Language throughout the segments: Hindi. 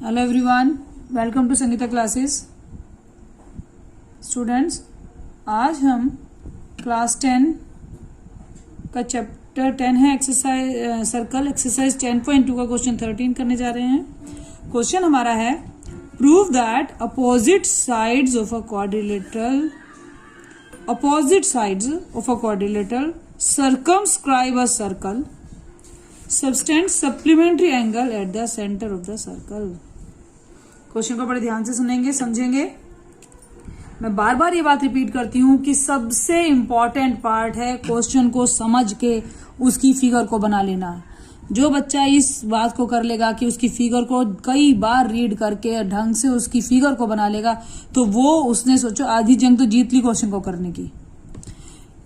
Hello everyone, welcome to Sangeeta classes. Students, आज हम क्लास 10 का चैप्टर 10 है एक्सरसाइज सर्कल एक्सरसाइज 10.2 का क्वेश्चन 13 करने जा रहे हैं। क्वेश्चन हमारा है prove that opposite sides of a quadrilateral circumscribe a circle subtend supplementary angle at the center of the circle। Question को बड़े ध्यान से सुनेंगे, समझेंगे। मैं बार बार ये बात रिपीट करती हूँ कि सबसे इंपॉर्टेंट पार्ट है क्वेश्चन को समझ के उसकी फिगर को बना लेना। जो बच्चा इस बात को कर लेगा कि उसकी फिगर को कई बार रीड करके ढंग से उसकी फिगर को बना लेगा, तो वो उसने सोचो आधी जंग तो जीत ली क्वेश्चन को करने की।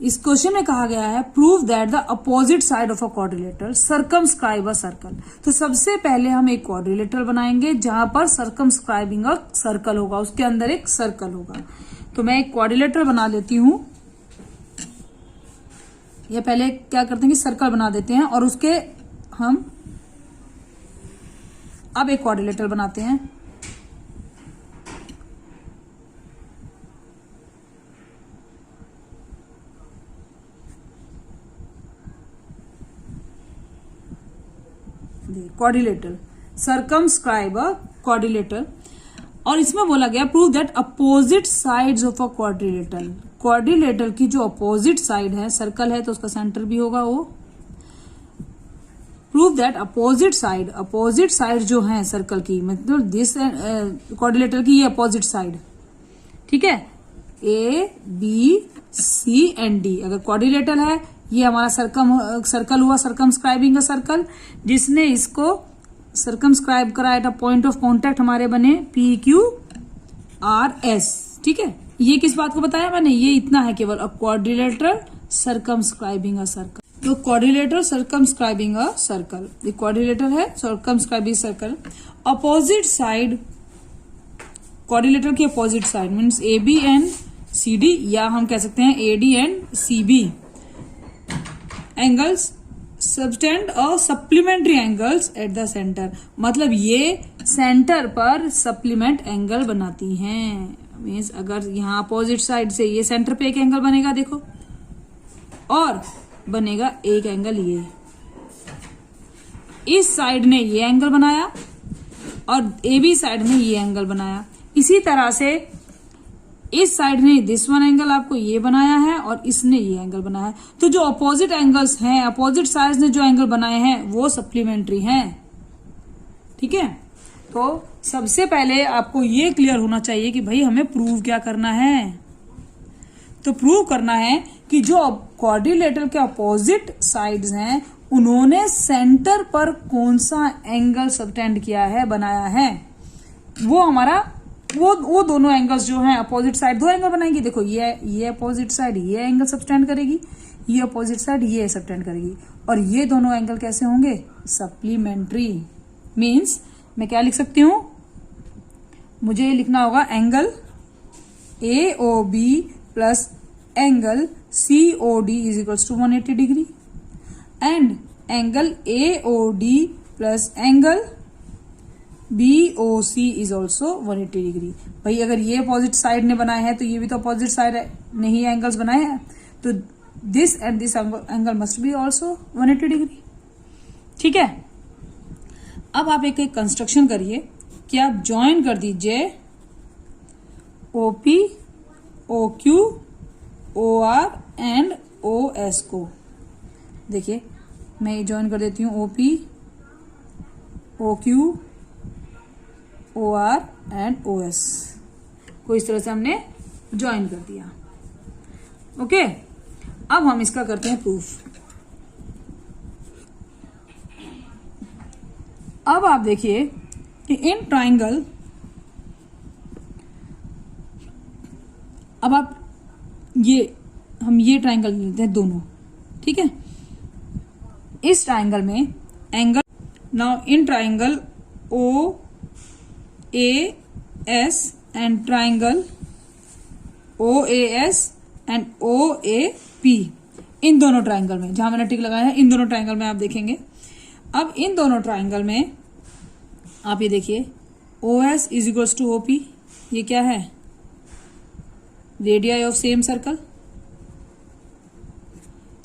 इस क्वेश्चन में कहा गया है prove that the opposite side of a quadrilateral circumscribe a circle. तो सबसे पहले हम एक क्वाड्रिलेटरल बनाएंगे जहां पर सर्कमस्क्राइबिंग अ सर्कल होगा, उसके अंदर एक सर्कल होगा। तो मैं एक क्वाड्रिलेटरल बना लेती हूं। या पहले क्या करते हैं कि सर्कल बना देते हैं और उसके हम अब एक क्वाड्रिलेटरल बनाते हैं। क्वाड्रिलेटरल सर्कमस्क्राइब अ क्वाड्रिलेटरल, और इसमें बोला गया prove that opposite sides of a quadrilateral की जो अपोजिट साइड है, सर्कल है तो उसका सेंटर भी होगा वो। प्रूव दैट अपोजिट साइड जो है सर्कल की, मतलब दिस क्वाड्रिलेटरल की ये अपोजिट साइड, ठीक है, A B C and D. अगर क्वाड्रिलेटरल है, ये हमारा सर्कल हुआ सर्कमस्क्राइबिंग का सर्कल, जिसने इसको सर्कमस्क्राइब कराया था। पॉइंट ऑफ कांटेक्ट हमारे बने पी क्यू आर एस, ठीक है। ये किस बात को बताया मैंने, ये इतना है केवल, क्वाड्रिलेटरल सर्कमस्क्राइबिंग अ सर्कल। तो क्वाड्रिलेटरल सर्कमस्क्राइबिंग अ सर्कल, ये क्वाड्रिलेटरल है circumscribing circle. Opposite side, quadrilateral की opposite side means A B and C D, या हम कह सकते हैं A D and C B angles subtend और supplementary angles at the centre. मतलब ये सेंटर पर सप्लीमेंट एंगल बनाती हैं। मीन्स अगर यहाँ अपोजिट साइड से ये सेंटर पे एक एंगल बनेगा, देखो, और बनेगा एक एंगल ये। इस साइड ने ये एंगल बनाया और ए बी साइड ने ये एंगल बनाया। इसी तरह से इस साइड ने दिस वन एंगल आपको ये बनाया है और इसने ये एंगल बनाया है। तो जो अपोजिट एंगल्स हैं, अपोजिट साइड्स ने जो एंगल बनाए हैं वो सप्लीमेंट्री हैं, ठीक है। तो सबसे पहले आपको ये क्लियर होना चाहिए कि भाई हमें प्रूव क्या करना है। तो प्रूव करना है कि जो क्वाड्रिलेटरल के अपोजिट साइड्स हैं उन्होंने सेंटर पर कौन सा एंगल सबटेंड किया है, बनाया है। वो हमारा वो दोनों एंगल्स जो हैं अपोजिट साइड, दो एंगल बनाएंगे। देखो ये अपोजिट साइड ये एंगल सबटेंड करेगी, ये अपोजिट साइड ये सबटेंड करेगी, और ये दोनों एंगल कैसे होंगे, सप्लीमेंट्री। मीन्स मैं क्या लिख सकती हूं, मुझे लिखना होगा angle A O B plus angle C O D is equals to 180 degree and angle A O D plus angle BOC is also 180 degree. भाई अगर ये अपोजिट साइड ने बनाए हैं तो ये भी तो अपोजिट साइड ने ही एंगल्स बनाए हैं, तो this and this angle must be also 180 degree, ठीक है। अब आप एक कंस्ट्रक्शन करिए कि आप ज्वाइन कर दीजिए OP, OQ, OR and OS को। देखिए मैं ज्वाइन कर देती हूँ OP, OQ, OR and OS को इस तरह से हमने ज्वाइन कर दिया, ओके। अब हम इसका करते हैं प्रूफ। अब आप देखिए कि इन ट्राइंगल, अब आप हम ये ट्राइंगल लेते हैं दोनों, ठीक है। इस ट्राइंगल में angle, now in triangle O A S and triangle OAS and OAP, इन दोनों ट्राइंगल में जहां मैंने टिक लगाया है, इन दोनों ट्राइंगल में आप देखेंगे। अब इन दोनों ट्राइंगल में आप ये देखिए O S is equals to O P, ये क्या है, radii of same circle,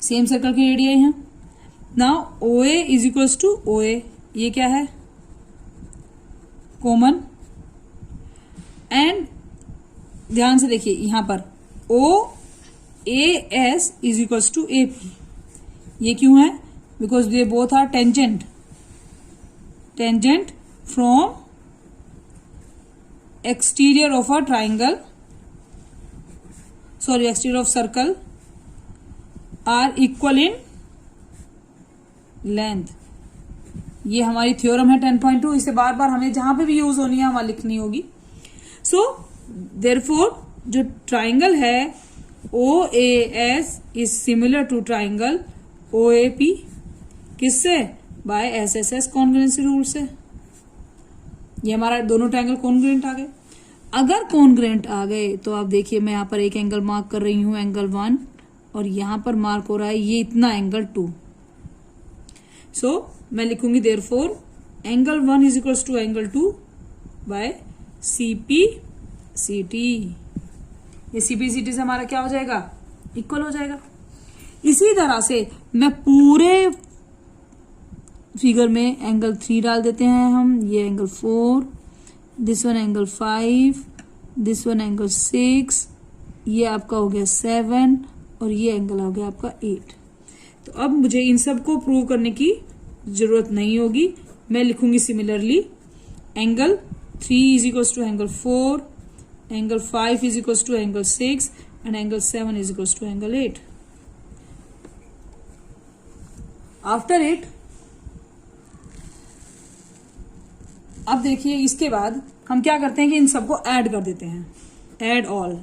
same circle की रेडियाई है। Now O A is equals to O A, ये क्या है, कॉमन। एंड ध्यान से देखिए यहां पर O A S is equals to A P, ये क्यों है, because they both are tangent, tangent from exterior of a triangle, sorry exterior of circle, are equal in length. ये हमारी थ्योरम है 10.2, इसे बार बार हमें जहां पे भी यूज होनी है वहां लिखनी होगी। सो देयरफॉर जो ट्राइंगल है O A S is similar to triangle O A P, किससे, by S S S congruency rule से। ये हमारा दोनों ट्राइंगल कॉन्ग्रुएंट आ गए। अगर कॉन्ग्रुएंट आ गए तो आप देखिए मैं यहां पर एक एंगल मार्क कर रही हूं, एंगल 1, और यहां पर मार्क हो रहा है ये इतना एंगल 2। सो मैं लिखूंगी therefore angle 1 is equals to angle 2 by CP CT. ये सीपी सीटी से हमारा क्या हो जाएगा, इक्वल हो जाएगा। इसी तरह से मैं पूरे फिगर में एंगल 3 डाल देते हैं हम, ये angle 4, this one angle 5, this one angle 6, ये आपका हो गया 7 और ये एंगल हो गया आपका 8। तो अब मुझे इन सब को प्रूव करने की जरूरत नहीं होगी, मैं लिखूंगी similarly angle 3 is equals to angle 4, angle 5 is equals to angle 6 and angle 7 is equals to angle 8। After it अब देखिए इसके बाद हम क्या करते हैं कि इन सबको ऐड कर देते हैं, ऐड ऑल।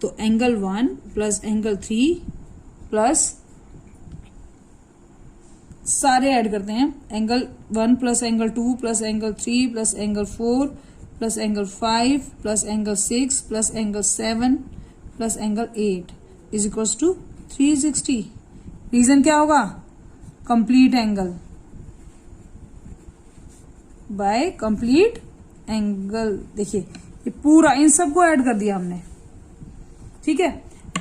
तो एंगल 1 प्लस एंगल 3 प्लस सारे ऐड करते हैं, angle 1 plus angle 2 plus angle 3 plus angle 4 plus angle 5 plus angle 6 plus angle 7 plus angle 8 is equals to 360। Reason क्या होगा, complete angle by complete angle. देखिए ये पूरा इन सबको ऐड कर दिया हमने, ठीक है।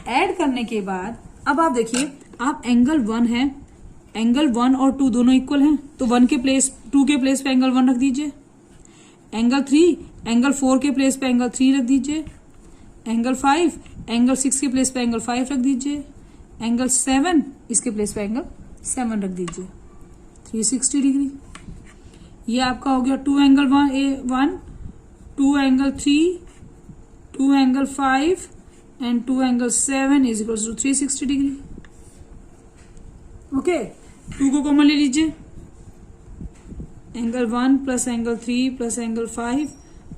ऐड करने के बाद अब आप देखिए, आप एंगल 1 है, एंगल 1 और 2 दोनों इक्वल हैं, तो 1 के प्लेस 2 के प्लेस पे एंगल 1 रख दीजिए, एंगल 3 एंगल 4 के प्लेस पे एंगल 3 रख दीजिए, एंगल 5 एंगल 6 के प्लेस पे एंगल 5 रख दीजिए, एंगल 7 इसके प्लेस पे एंगल 7 रख दीजिए, 360 डिग्री। ये आपका हो गया 2 angle 1, 2 angle 3, 2 angle 5 and 2 angle 7 is equal to 360 degree. Okay, 2 को कॉमन ले लीजिए, angle 1 plus angle 3 plus angle 5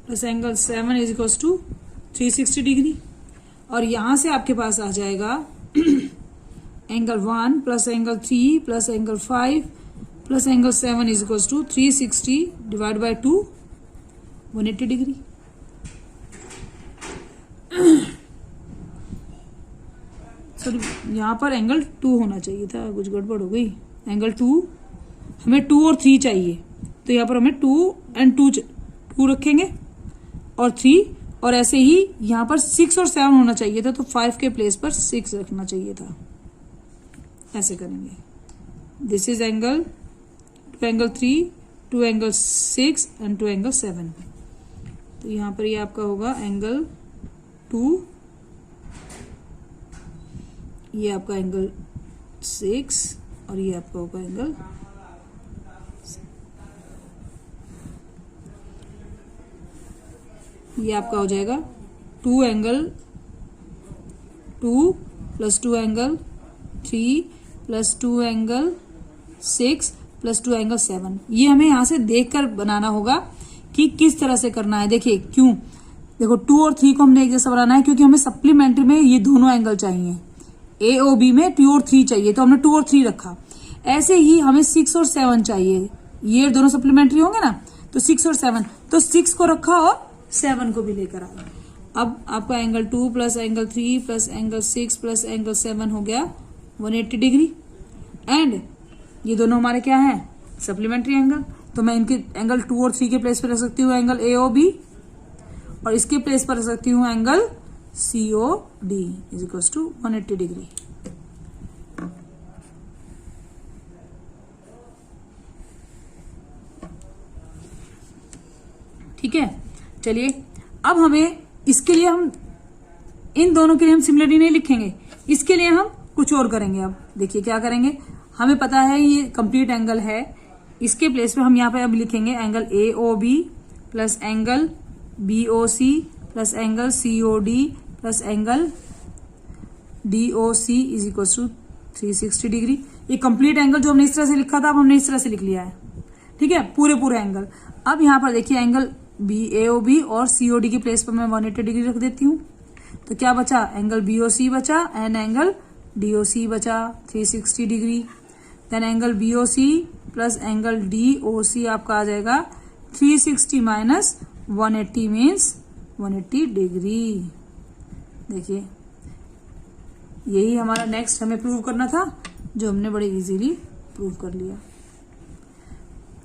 plus angle 7 is equal to 360 degree. और यहां से आपके पास आ जाएगा angle 1 plus angle 3 plus angle 5 plus angle 7 is equal to 360 divide by 2, 180 degree. Sorry यहाँ पर एंगल 2 होना चाहिए था, कुछ गड़बड़ हो गई। एंगल 2 हमें 2 और 3 चाहिए, तो यहाँ पर हमें 2 एंड 2 रखेंगे और 3, और ऐसे ही यहाँ पर 6 और 7 होना चाहिए था, तो 5 के प्लेस पर 6 रखना चाहिए था। ऐसे करेंगे। This is angle 2 angle 3, 2 angle 6 and 2 angle 7। तो यहाँ पर ये आपका होगा एंगल 2, ये आपका एंगल 6 और ये आपका होगा एंगल, ये आपका हो जाएगा 2 angle 2 plus 2 angle 3 plus 2 angle 6 plus 2 angle 7। ये हमें यहां से देखकर बनाना होगा कि किस तरह से करना है। देखिए क्यों, देखो 2 और 3 को हमने एक जैसा बनाना है क्योंकि हमें सप्लीमेंट्री में ये दोनों एंगल चाहिए, ए ओ बी में 2 और 3 चाहिए, तो हमने 2 और 3 रखा। ऐसे ही हमें 6 और 7 चाहिए, ये दोनों सप्लीमेंट्री होंगे ना, तो 6 और 7, तो 6 को रखा और 7 को भी लेकर आया। अब आपका angle 2 plus angle 3 plus angle 6 plus angle 7 हो गया 180 डिग्री। एंड ये दोनों हमारे क्या हैं, सप्लीमेंट्री एंगल। तो मैं इनके एंगल 2 और 3 के प्लेस पर रख सकती हूँ एंगल AOB, और इसके प्लेस पर रख सकती हूँ angle COD is equal to 180 degree. ठीक है, चलिए अब हमें इसके लिए हम इन दोनों के लिए हम सिमिलरिटी नहीं लिखेंगे, इसके लिए हम कुछ और करेंगे। अब देखिए क्या करेंगे, हमें पता है ये कंप्लीट एंगल है, इसके प्लेस पे हम यहाँ पे अब लिखेंगे angle AOB plus angle BOC plus angle COD plus angle DOC is equal to 360 degree. ये कंप्लीट एंगल जो हमने इस तरह से लिखा था, अब हमने इस तरह से लिख लिया है। ठीक है, पूरे एंगल। अब यहाँ पर देखिए एंगल AOB और COD की प्लेस पर मैं 180 डिग्री रख देती हूँ, तो क्या बचा, एंगल BOC बचा एंड एंगल DOC बचा 360 degree. Then angle BOC plus angle DOC आपका आ जाएगा 360 माइनस 180 मीन्स 180 डिग्री। देखिए यही हमारा नेक्स्ट हमें प्रूव करना था, जो हमने बड़े इजीली प्रूव कर लिया।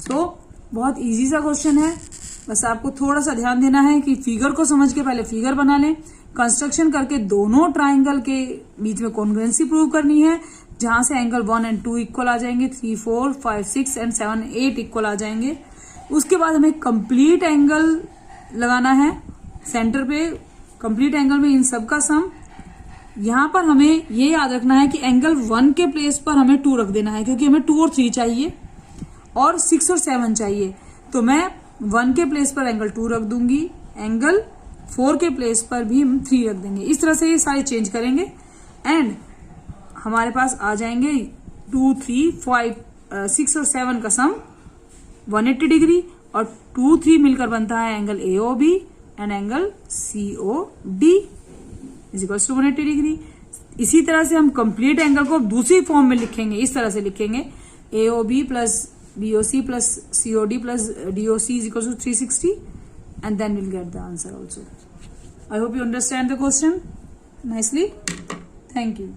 तो बहुत इजी सा क्वेश्चन है, बस आपको थोड़ा सा ध्यान देना है कि फिगर को समझ के पहले फिगर बना लें, कंस्ट्रक्शन करके दोनों ट्राइंगल के बीच में कॉन्ग्रुएंसी प्रूव करनी है, जहां से एंगल 1 एंड 2 इक्वल आ जाएंगे, 3, 4, 5, 6 एंड 7, 8 इक्वल आ जाएंगे। उसके बाद हमें कंप्लीट एंगल लगाना है सेंटर पे, कंप्लीट एंगल में इन सब का सम। यहां पर हमें ये याद रखना है कि एंगल 1 के प्लेस पर हमें 2 रख देना है, क्योंकि हमें 2 और 3 चाहिए और 6 और 7 चाहिए। तो मैं 1 के प्लेस पर एंगल 2 रख दूंगी, एंगल 4 के प्लेस पर भी हम 3 रख देंगे। इस तरह से ये सारे चेंज करेंगे एंड हमारे पास आ जाएंगे 2, 3, 5, 6 और 7 का सम 180 डिग्री, और 2, 3 मिलकर बनता है angle AOB and angle COD is equal to 180 degree. इसी तरह से हम कंप्लीट एंगल को दूसरी फॉर्म में लिखेंगे, इस तरह से लिखेंगे AOB plus BOC plus COD plus DOC is equal to 360, and then we'll get the answer also. I hope you understand the question nicely. Thank you.